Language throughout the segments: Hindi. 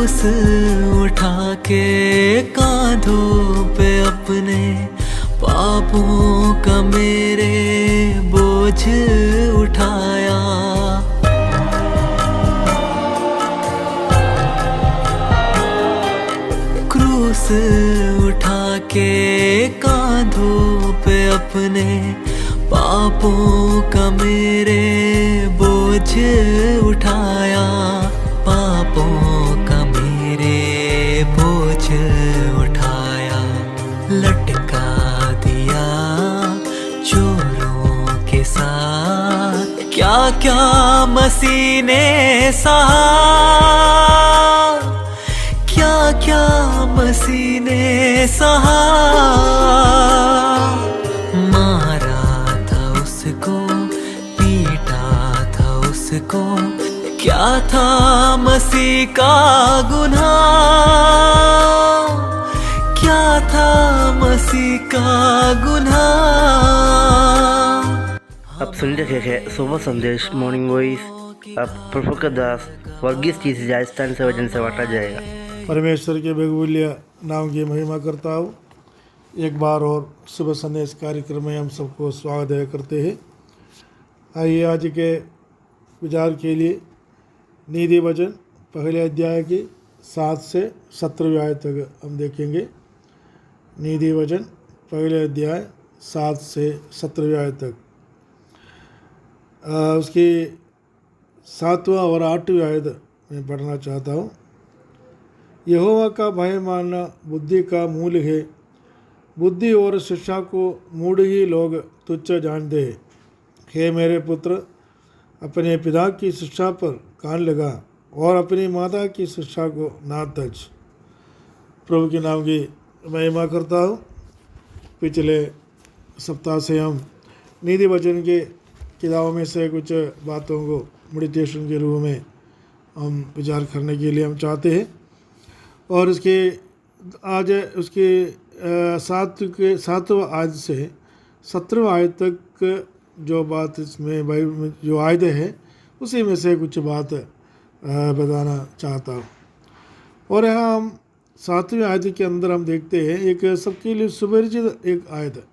क्रूस उठा के कांधों पे अपने पापों का मेरे बोझ उठाया। क्रूस उठा के कांधों पे अपने पापों का मेरे बोझ उठाया। पापों का मेरे बोझ उठाया। लटका दिया चोरों के साथ, क्या क्या मसीह ने सहा, क्या क्या मसीह ने सहा। मारा था उसको, पीटा था उसको, क्या था मसीह का गुनाह, क्या था मसीह का गुनाह। आप सुन रहे हैं सुबह संदेश मॉर्निंग वॉइस। अब प्रफुल्ल दास वर्गीस जी से राजस्थान से वजन से बांटा जाएगा। परमेश्वर के बेगबूलिया नाम की महिमा करता हूँ। एक बार और सुबह संदेश कार्यक्रम में हम सबको स्वागत करते हैं। आइए आज के विचार के लिए नीति वचन पहले अध्याय की 7 से 17 आयत तक हम देखेंगे। नीति वचन पहले अध्याय 7 से 17 आयत तक। उसकी 7वां और 8वां आयत मैं पढ़ना चाहता हूँ। यहोवा का भय मानना बुद्धि का मूल है। बुद्धि और शिक्षा को मूढ़ ही लोग तुच्छ जानते हैं। हे मेरे पुत्र, अपने पिता की शिक्षा पर कान लगा और अपनी माता की शिक्षा को ना तज। प्रभु के नाम की महिमा करता हूँ। पिछले सप्ताह से हम नीति वचन के किताबों में से कुछ बातों को मेडिटेशन के रूप में हम विचार करने के लिए हम चाहते हैं। और इसके आज उसके 7वां आयत से 17वां आयत तक जो बात इसमें बाइबल में जो आयतें हैं उसी में से कुछ बात बताना चाहता हूँ। और यहाँ हम 7वें आयत के अंदर हम देखते हैं एक सबके लिए सुपरिचित एक आयत है।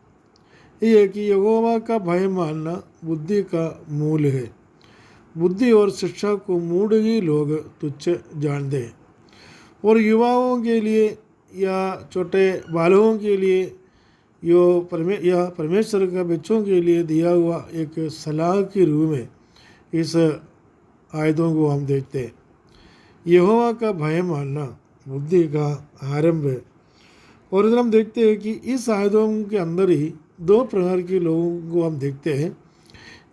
ये है कि यहोवा का भय मानना बुद्धि का मूल है। बुद्धि और शिक्षा को मूढ़ ही लोग तुच्छ जानते हैं। और युवाओं के लिए या छोटे बालकों के लिए या परमेश्वर का बच्चों के लिए दिया हुआ एक सलाह के रूप में इस आयतों को हम देखते हैं। यहोवा का भय मानना बुद्धि का आरंभ है। और इधर हम देखते हैं कि इस आयतों के अंदर ही 2 प्रकार के लोगों को हम देखते हैं।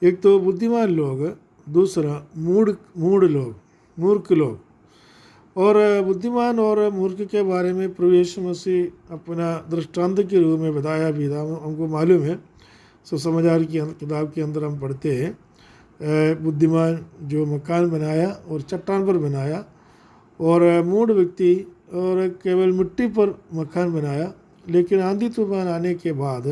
एक तो बुद्धिमान लोग, दूसरा मूढ़ लोग, मूर्ख लोग। और बुद्धिमान और मूर्ख के बारे में प्रभु यीशु मसीह अपना दृष्टांत के रूप में बताया भी था। हमको मालूम है, सुसमाचार की किताब के अंदर हम पढ़ते हैं बुद्धिमान जो मकान बनाया और चट्टान पर बनाया, और मूढ़ व्यक्ति और केवल मिट्टी पर मकान बनाया। लेकिन आंधी तूफान आने के बाद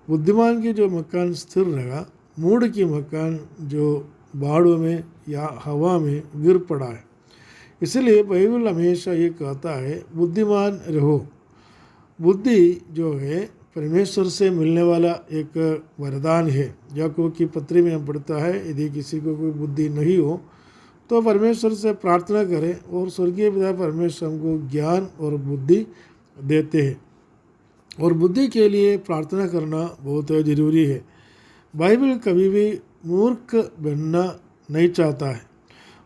बुद्धिमान की जो मकान स्थिर रहा, मूढ़ की मकान जो बाढ़ों में या हवा में गिर पड़ा है। इसलिए बाइबल हमेशा ये कहता है बुद्धिमान रहो। बुद्धि जो है परमेश्वर से मिलने वाला एक वरदान है। याकूब की पत्री में हम पढ़ता है, यदि किसी को कोई बुद्धि नहीं हो तो परमेश्वर से प्रार्थना करें और स्वर्गीय पिता परमेश्वर हमको ज्ञान और बुद्धि देते हैं। और बुद्धि के लिए प्रार्थना करना बहुत ज़रूरी है। बाइबल कभी भी मूर्ख बनना नहीं चाहता है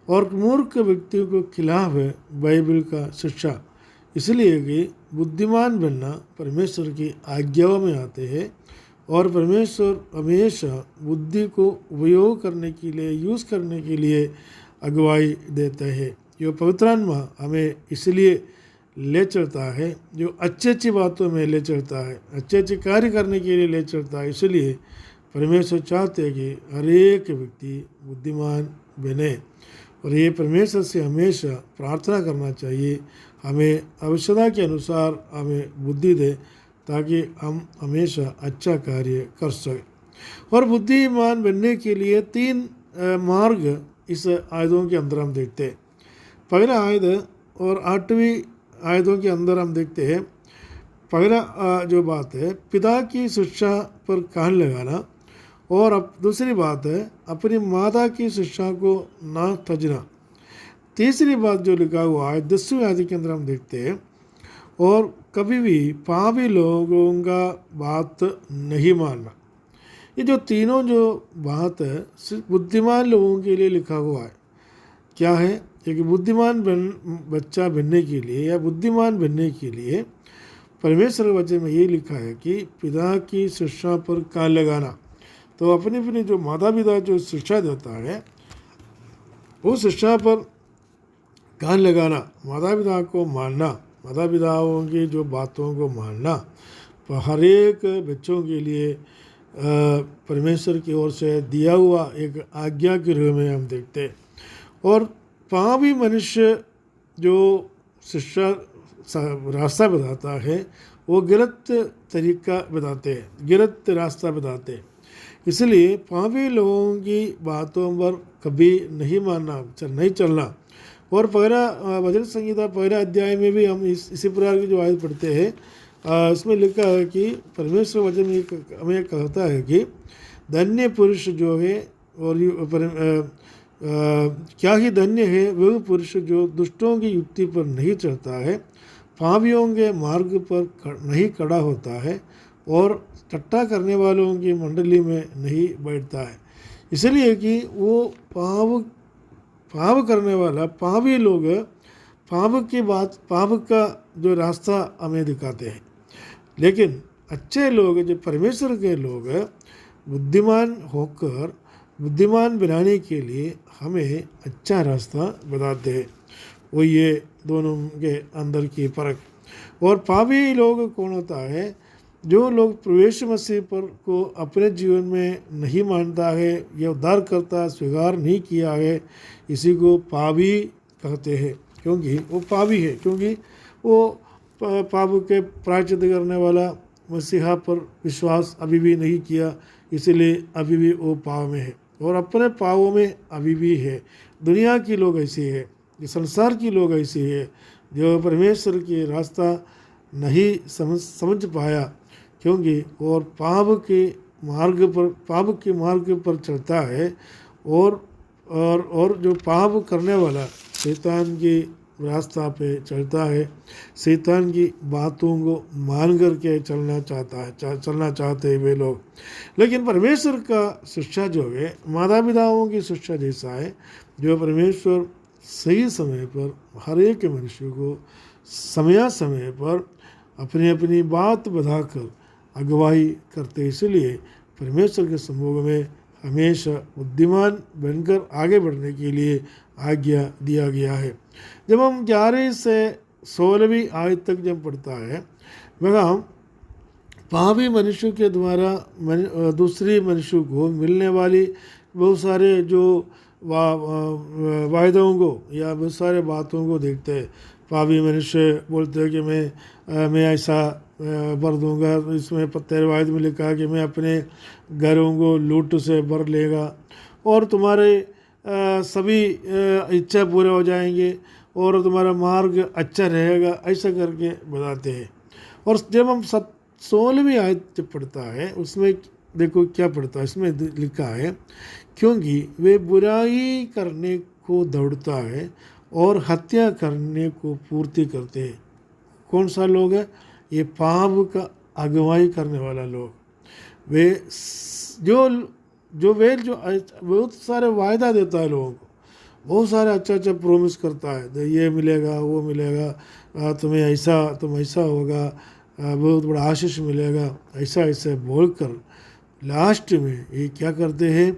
और मूर्ख व्यक्तियों के खिलाफ है बाइबल का शिक्षा। इसलिए कि बुद्धिमान बनना परमेश्वर की आज्ञाओं में आते हैं और परमेश्वर हमेशा बुद्धि को उपयोग करने के लिए, यूज़ करने के लिए अगुवाई देता है। जो पवित्र आत्मा हमें इसलिए ले चलता है, जो अच्छी अच्छी बातों में ले चलता है, अच्छे अच्छे कार्य करने के लिए ले चलता है। इसलिए परमेश्वर चाहते हैं कि हर एक व्यक्ति बुद्धिमान बने। और ये परमेश्वर से हमेशा प्रार्थना करना चाहिए, हमें आवश्यकता के अनुसार हमें बुद्धि दे ताकि हम हमेशा अच्छा कार्य कर सकें। और बुद्धिमान बनने के लिए 3 मार्ग इस आयतों के अंदर हम देखते हैं। पहला आयत और 8वीं आयतों के अंदर हम देखते हैं पहला जो बात है पिता की शिक्षा पर कान लगाना, और अब दूसरी बात है अपनी माता की शिक्षा को ना तजना। तीसरी बात जो लिखा हुआ है 10वीं आयत के अंदर हम देखते हैं और कभी भी पापी लोगों का बात नहीं मानना। ये जो तीनों जो बात है सिर्फ बुद्धिमान लोगों के लिए लिखा हुआ है। क्या है? एक बुद्धिमान बच्चा बनने के लिए या बुद्धिमान बनने के लिए परमेश्वर के वचन में ये लिखा है कि पिता की शिक्षा पर कान लगाना। तो अपनी अपनी जो माता पिता जो शिक्षा देता है वो शिक्षा पर कान लगाना, माता पिता को मानना, माता पिताओं की जो बातों को मानना हर एक बच्चों के लिए परमेश्वर की ओर से दिया हुआ एक आज्ञा के रूप में हम देखते हैं। और पापी मनुष्य जो शिक्षा रास्ता बताता है वो गलत तरीका बताते हैं, गलत रास्ता बताते हैं। इसलिए पापी लोगों की बातों पर कभी नहीं मानना, नहीं चलना। और पहला वचन संहिता पहला अध्याय में भी हम इसी प्रकार की जो आयत पढ़ते हैं इसमें लिखा है कि परमेश्वर वचन हमें कहता है कि धन्य पुरुष जो है और क्या ही धन्य है वह पुरुष जो दुष्टों की युक्ति पर नहीं चढ़ता है, पापियों के मार्ग पर नहीं खड़ा होता है और टट्टा करने वालों की मंडली में नहीं बैठता है। इसलिए कि वो पाप करने वाला पापी लोग पाप का जो रास्ता हमें दिखाते हैं, लेकिन अच्छे लोग जो परमेश्वर के लोग बुद्धिमान होकर बुद्धिमान बनाने के लिए हमें अच्छा रास्ता बताते हैं। वो ये दोनों के अंदर की फर्क। और पापी लोग कौन होता है? जो लोग प्रवेश मसीह पर को अपने जीवन में नहीं मानता है या उद्धार करता स्वीकार नहीं किया है, इसी को पापी कहते हैं। क्योंकि वो पापी है, क्योंकि वो पाप के प्रायश्चित करने वाला मसीहा पर विश्वास अभी भी नहीं किया, इसलिए अभी भी वो पाप में है और अपने पापों में अभी भी है। दुनिया की लोग ऐसी है, जो संसार की लोग ऐसी है, जो परमेश्वर की रास्ता नहीं समझ पाया, क्योंकि और पाप के मार्ग पर चलता है। और जो पाप करने वाला शैतान की रास्ता पे चलता है, शैतान की बातों को मान करके चलना चाहते हैं वे लोग। लेकिन परमेश्वर का शिक्षा जो है माता पिताओं की शिक्षा जैसा है, जो परमेश्वर सही समय पर हर एक मनुष्य को समय पर अपनी अपनी बात बताकर अगुवाई करते। इसलिए परमेश्वर के सम्मुख में हमेशा बुद्धिमान बनकर आगे बढ़ने के लिए आज्ञा दिया गया है। जब हम 11 से 16वीं आयत तक जब पढ़ता है, वह हम पापी मनुष्य के द्वारा दूसरी मनुष्य को मिलने वाली बहुत सारे जो वायदों को या बहुत सारे बातों को देखते हैं। पापी मनुष्य बोलते हैं कि मैं ऐसा भर दूंगा। इसमें 13 आयत में लिखा है कि मैं अपने घरों को लूट से भर लेगा और तुम्हारे सभी इच्छा पूरे हो जाएंगे और तुम्हारा मार्ग अच्छा रहेगा, ऐसा करके बताते हैं। और जब हम 16वीं आयत जब पढ़ता है उसमें देखो क्या पढ़ता है, इसमें लिखा है क्योंकि वे बुराई करने को दौड़ता है और हत्या करने को पूर्ति करते हैं। कौन सा लोग है? ये पाप का अगुवाई करने वाला लोग। वे जो बहुत सारे वायदा देता है लोगों को, बहुत सारे अच्छा प्रोमिस करता है, तो ये मिलेगा वो मिलेगा, तुम्हें ऐसा होगा, बहुत बड़ा आशीष मिलेगा, ऐसा बोलकर लास्ट में ये क्या करते हैं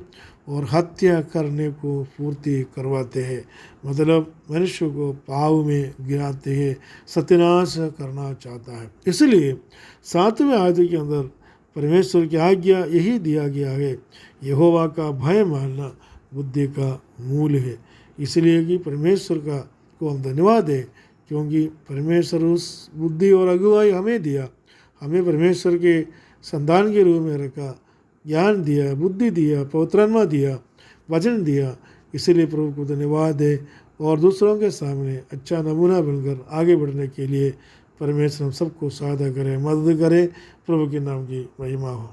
और हत्या करने को पूर्ति करवाते हैं। मतलब मनुष्य को पाप में गिराते हैं, सत्यानाश करना चाहता है। इसलिए 7वें आयत के अंदर परमेश्वर की आज्ञा यही दिया गया है, यहोवा का भय मानना बुद्धि का मूल है। इसलिए कि परमेश्वर को हम धन्यवाद दें, क्योंकि परमेश्वर उस बुद्धि और अगुवाई हमें दिया, हमें परमेश्वर के संतान के रूप में रखा, ज्ञान दिया, बुद्धि दिया, पवित्र आत्मा दिया, वचन दिया। इसलिए प्रभु को धन्यवाद है और दूसरों के सामने अच्छा नमूना बनकर आगे बढ़ने के लिए परमेश्वर हम सबको सहायता करे, मदद करे। प्रभु के नाम की महिमा हो।